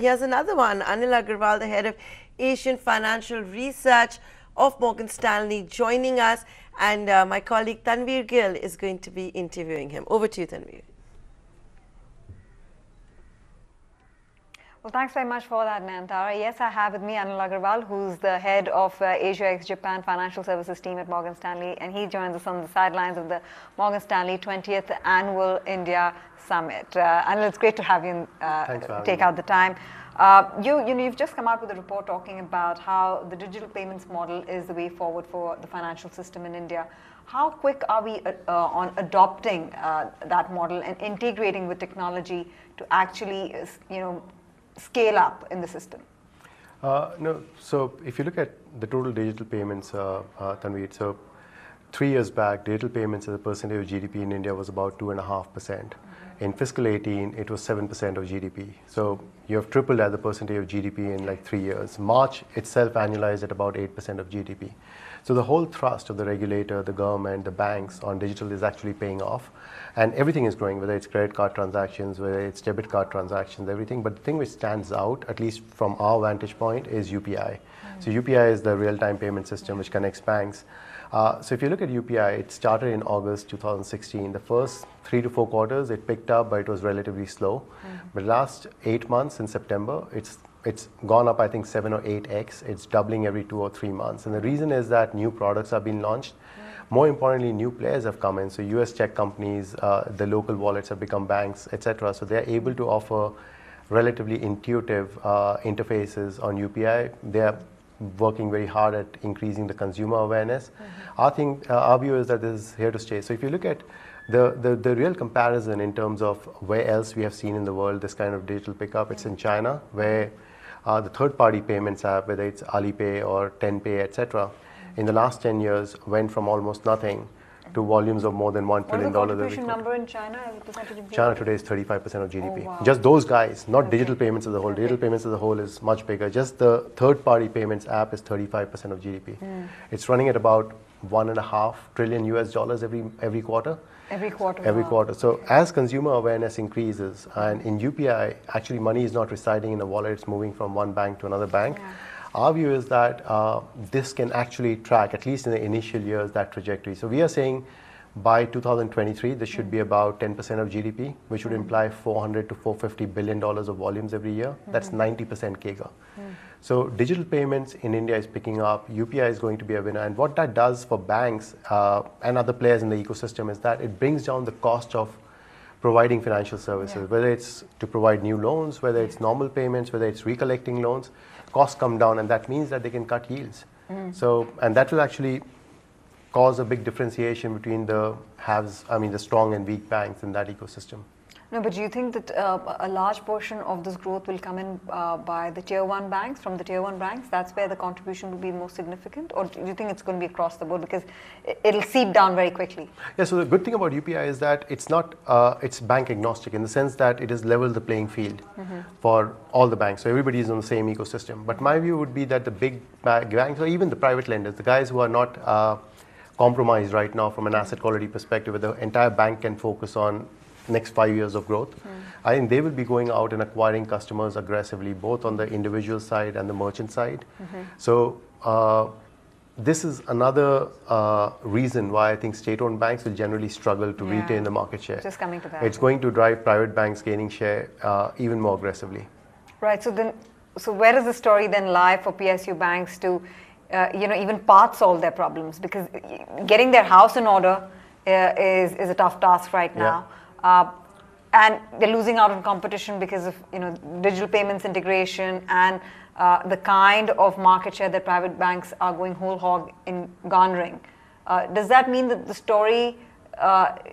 Here's another one. Anil Agarwal, the head of Asian Financial Research of Morgan Stanley, joining us, and my colleague Tanveer Gill is going to be interviewing him. Over to you, Tanveer. Well, thanks very much for that, Nantara. Yes, I have with me Anil Agarwal, who's the head of Asia ex-Japan Financial Services team at Morgan Stanley, and he joins us on the sidelines of the Morgan Stanley 20th Annual India Summit. Anil, it's great to have you take out the time. You've just come out with a report talking about how the digital payments model is the way forward for the financial system in India. How quick are we on adopting that model and integrating with technology to actually, scale up in the system? No, so if you look at the total digital payments, Tanveer, so 3 years back, digital payments as a percentage of GDP in India was about 2.5%. In fiscal 18, it was 7% of GDP. So you have tripled as a percentage of GDP in like 3 years. March itself annualized at about 8% of GDP. So the whole thrust of the regulator, the government, the banks on digital is actually paying off. And everything is growing, whether it's credit card transactions, whether it's debit card transactions, everything. But the thing which stands out, at least from our vantage point, is UPI. So UPI is the real-time payment system which connects banks. So if you look at UPI, it started in August 2016. The first 3 to 4 quarters, it picked up, but it was relatively slow. But last 8 months in September, it's gone up, I think, 7 or 8x. It's doubling every 2 or 3 months. And the reason is that new products have been launched. More importantly, new players have come in. So US tech companies, the local wallets have become banks, etc. So they're able to offer relatively intuitive interfaces on UPI. They're working very hard at increasing the consumer awareness. Our view is that this is here to stay. So if you look at the real comparison in terms of where else we have seen in the world this kind of digital pickup, it's in China, where the third-party payments app, whether it's Alipay or Tenpay, etc., in the last 10 years went from almost nothing to volumes of more than $1 trillion. What is the contribution number in China as a percentage of GDP? China today is 35% of GDP. Oh, wow. Just those guys, not digital payments as a whole. Digital payments as a whole is much bigger. Just the third-party payments app is 35% of GDP. It's running at about $1.5 trillion every quarter. Every quarter. Every quarter. So as consumer awareness increases, and in UPI, actually money is not residing in a wallet, it's moving from one bank to another bank. Our view is that this can actually track, at least in the initial years, that trajectory. So we are saying by 2023, this should be about 10% of GDP, which would imply $400 to $450 billion of volumes every year. That's 90% CAGR. So digital payments in India is picking up. UPI is going to be a winner. And what that does for banks and other players in the ecosystem is that it brings down the cost of providing financial services, whether it's to provide new loans, whether it's normal payments, whether it's recollecting loans. Costs come down, and that means that they can cut yields. So, and that will actually cause a big differentiation between the strong and weak banks in that ecosystem. No, but do you think that a large portion of this growth will come in by the tier 1 banks, from the tier 1 banks? That's where the contribution will be most significant? Or do you think it's going to be across the board because it'll seep down very quickly? Yeah, so the good thing about UPI is that it's not, it's bank agnostic in the sense that it has leveled the playing field for all the banks. So everybody is on the same ecosystem. But my view would be that the big banks, or even the private lenders, the guys who are not compromised right now from an asset quality perspective, where the entire bank can focus on next 5 years of growth, I think they will be going out and acquiring customers aggressively, both on the individual side and the merchant side. So this is another reason why I think state-owned banks will generally struggle to retain the market share. Just coming to that. It's going to drive private banks gaining share even more aggressively. Right. So where does the story then lie for PSU banks to, even part solve their problems? Because getting their house in order is a tough task right now. And they're losing out on competition because of digital payments integration and the kind of market share that private banks are going whole hog in garnering. Does that mean that the story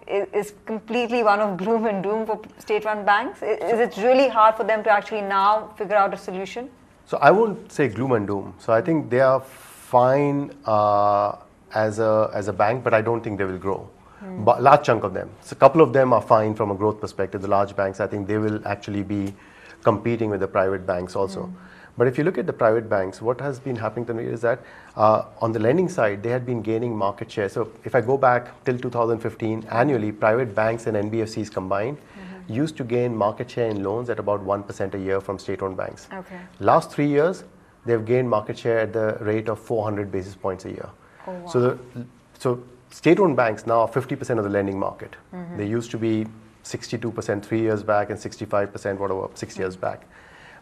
is completely one of gloom and doom for state-run banks? Is it really hard for them to actually now figure out a solution? So I won't say gloom and doom. So I think they are fine as a bank, but I don't think they will grow. But large chunk of them. So a couple of them are fine from a growth perspective. The large banks, I think they will actually be competing with the private banks also. But if you look at the private banks, what has been happening to me is that on the lending side, they had been gaining market share. So if I go back till 2015, annually, private banks and NBFCs combined used to gain market share in loans at about 1% a year from state-owned banks. Okay. Last 3 years, they've gained market share at the rate of 400 basis points a year. Oh, wow. So state-owned banks now are 50% of the lending market. They used to be 62% 3 years back and 65% whatever 6 years back.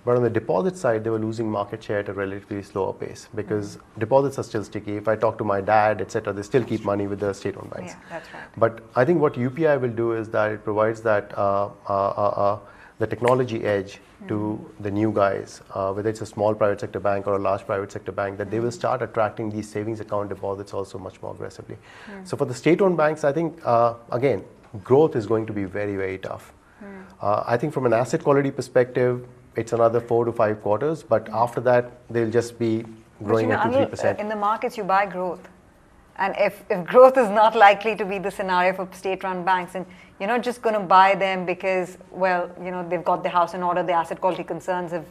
But on the deposit side, they were losing market share at a relatively slower pace because deposits are still sticky. If I talk to my dad, etc., they still keep money with the state-owned banks. Yeah, that's right. But I think what UPI will do is that it provides that the technology edge to the new guys, whether it's a small private sector bank or a large private sector bank, that they will start attracting these savings account deposits also much more aggressively. So for the state-owned banks, I think, again, growth is going to be very, very tough. I think from an asset quality perspective, it's another 4 to 5 quarters, but after that, they'll just be growing at 2-3%. In the markets, you buy growth. And if growth is not likely to be the scenario for state-run banks, and you're not just going to buy them because, well, they've got their house in order, the asset quality concerns have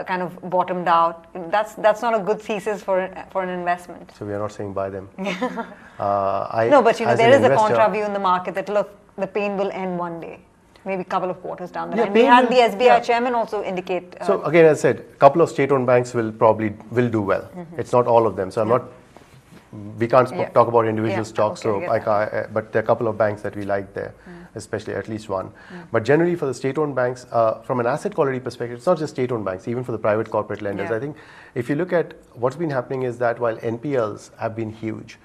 kind of bottomed out. That's not a good thesis for an investment. So we are not saying buy them. No, but there is a contra view in the market that, look, the pain will end one day. Maybe a couple of quarters down the line. We had the SBI chairman also indicate. So again, as I said, a couple of state-owned banks will do well. It's not all of them. So we can't talk about individual stocks. But there are a couple of banks that we like there, especially at least one. But generally for the state-owned banks, from an asset quality perspective, it's not just state-owned banks, even for the private corporate lenders. I think if you look at what's been happening is that while NPLs have been huge,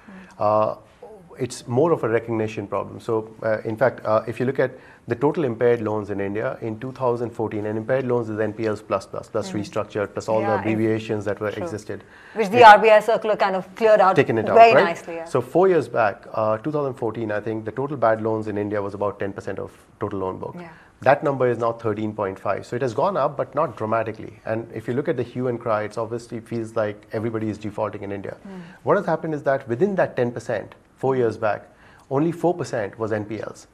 it's more of a recognition problem. So in fact, if you look at the total impaired loans in India in 2014, and impaired loans is NPLs plus restructured, plus all the abbreviations that were existed. Which the RBI circular kind of cleared out very nicely. So 4 years back, 2014, I think the total bad loans in India was about 10% of total loan book. That number is now 13.5. So it has gone up, but not dramatically. And if you look at the hue and cry, it obviously feels like everybody is defaulting in India. What has happened is that within that 10%, 4 years back, only 4% was NPLs.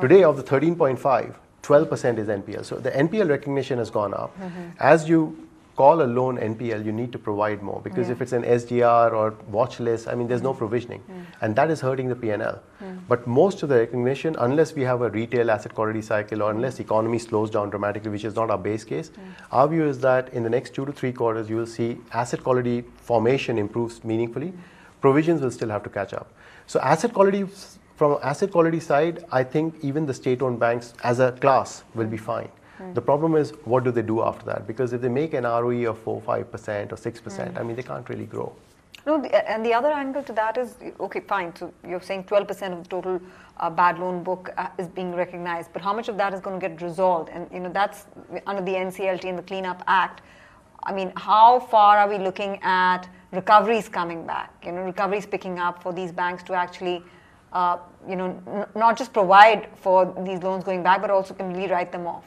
Today, of the 13.5, 12% is NPL. So the NPL recognition has gone up. As you call a loan NPL, you need to provide more because if it's an SDR or watch list, I mean, there's no provisioning. And that is hurting the P&L. But most of the recognition, unless we have a retail asset quality cycle or unless the economy slows down dramatically, which is not our base case, our view is that in the next 2 to 3 quarters, you will see asset quality formation improves meaningfully. Provisions will still have to catch up. So asset quality, from asset quality side, I think even the state-owned banks as a class will be fine. The problem is, what do they do after that? Because if they make an ROE of 4, 5% or 6%, I mean, they can't really grow. No, and the other angle to that is, okay, fine. So you're saying 12% of the total bad loan book is being recognized, but how much of that is going to get resolved? And that's under the NCLT and the Clean Up Act. I mean, how far are we looking at recoveries coming back? Recoveries picking up for these banks to actually, not just provide for these loans going back, but also completely write them off.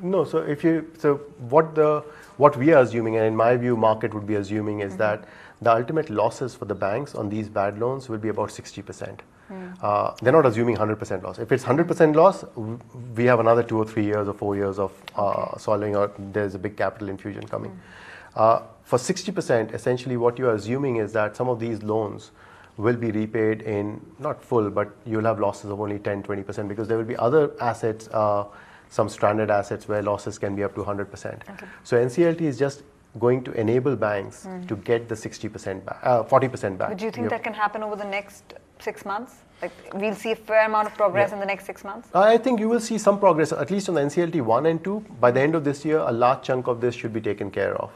No, so what we are assuming, and in my view, market would be assuming, is that the ultimate losses for the banks on these bad loans will be about 60%. They're not assuming 100% loss. If it's 100% loss, we have another 2 or 3 years or 4 years of solving out. There's a big capital infusion coming. For 60%, essentially what you are assuming is that some of these loans will be repaid in, not full, but you'll have losses of only 10-20% because there will be other assets, some stranded assets where losses can be up to 100%. So NCLT is just going to enable banks to get the 60% back, 40% back. But do you think that can happen over the next 6 months? Like we'll see a fair amount of progress in the next 6 months? I think you will see some progress, at least on the NCLT 1 and 2. By the end of this year, a large chunk of this should be taken care of.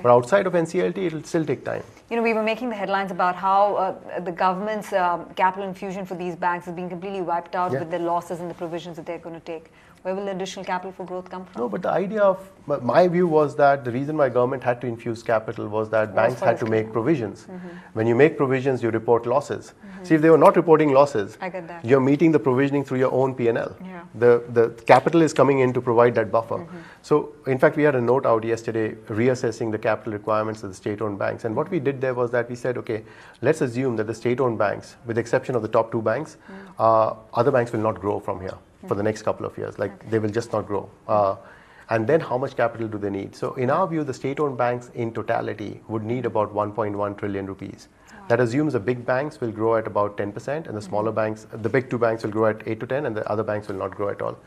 But outside of NCLT, it will still take time. We were making the headlines about how the government's capital infusion for these banks has been completely wiped out with the losses and the provisions that they're going to take. Where will the additional capital for growth come from? No, but the idea of, my view was that the reason why government had to infuse capital was that banks had to make provisions. When you make provisions, you report losses. See, if they were not reporting losses, I get that. You're meeting the provisioning through your own P&L. The capital is coming in to provide that buffer. So, in fact, we had a note out yesterday reassessing the capital requirements of the state-owned banks. And what we did there was that we said, okay, let's assume that the state-owned banks, with the exception of the top 2 banks, other banks will not grow from here for the next couple of years. They will just not grow. And then how much capital do they need? So in our view, the state-owned banks in totality would need about 1.1 trillion rupees That assumes the big banks will grow at about 10% and the smaller banks, the big two banks will grow at 8 to 10 and the other banks will not grow at all.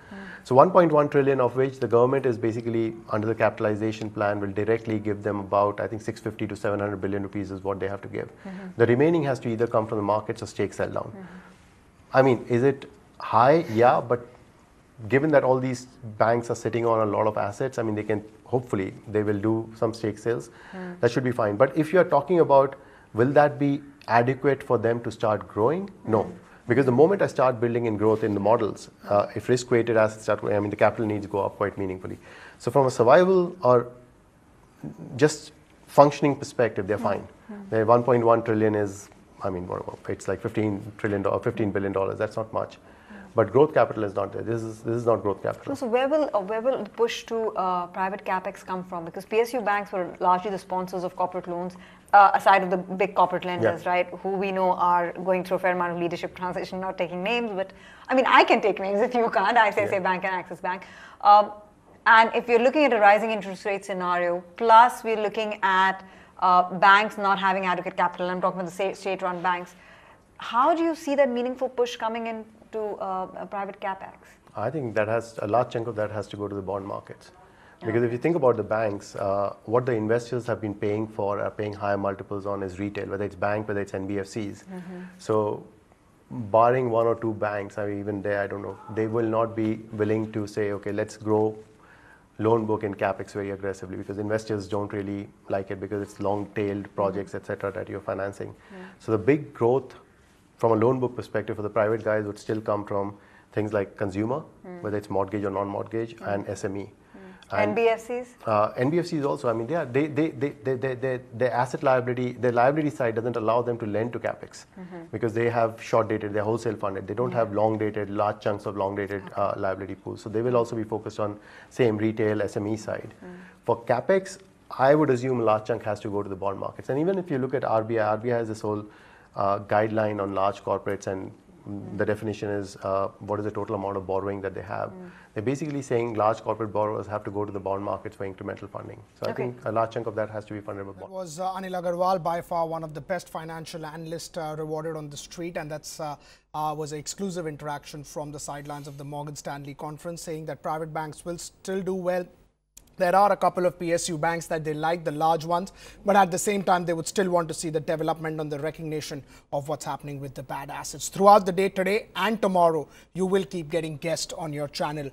So 1.1 trillion of which the government is basically under the capitalization plan will directly give them about, I think 650 to 700 billion rupees is what they have to give. The remaining has to either come from the markets or stake sell down. I mean, is it high? Yeah, but given that all these banks are sitting on a lot of assets, I mean, they can, hopefully, they will do some stake sales. That should be fine. But if you are talking about, will that be adequate for them to start growing? No. Because the moment I start building in growth in the models, if risk-weighted assets start growing, I mean, the capital needs go up quite meaningfully. So from a survival or just functioning perspective, they're fine. Their 1.1 trillion is, I mean, it's like $15 billion. That's not much. But growth capital is not there. This is not growth capital. So where will the push to private capex come from? Because PSU banks were largely the sponsors of corporate loans, aside of the big corporate lenders, right? Who we know are going through a fair amount of leadership transition, not taking names, but I mean, I can take names if you can't. ICICI Bank and Axis Bank. And if you're looking at a rising interest rate scenario, plus we're looking at banks not having adequate capital, I'm talking about the state-run banks, how do you see that meaningful push coming into a private capex? I think that a large chunk of that has to go to the bond markets. Because if you think about the banks, what the investors have been paying for, are paying higher multiples on is retail, whether it's bank, whether it's NBFCs. So barring one or two banks, I mean, even there, I don't know, they will not be willing to say, okay, let's grow loan book and capex very aggressively, because investors don't really like it because it's long-tailed projects, etc., that you're financing. So the big growth from a loan book perspective for the private guys would still come from things like consumer, whether it's mortgage or non-mortgage, and SME. And NBFCs? NBFCs also, I mean, their asset liability, their liability side doesn't allow them to lend to capex because they have short-dated, they're wholesale funded. They don't have long-dated, large chunks of long-dated liability pools. So they will also be focused on same retail, SME side. For capex, I would assume a large chunk has to go to the bond markets. And even if you look at RBI, RBI has this whole guideline on large corporates, and the definition is what is the total amount of borrowing that they have. They're basically saying large corporate borrowers have to go to the bond markets for incremental funding. So I think a large chunk of that has to be funded by bonds. That was Anil Agarwal, by far one of the best financial analysts rewarded on the street, and that's was an exclusive interaction from the sidelines of the Morgan Stanley conference, saying that private banks will still do well. There are a couple of PSU banks that they like, the large ones, but at the same time, they would still want to see the development and the recognition of what's happening with the bad assets. Throughout the day today and tomorrow, you will keep getting guests on your channel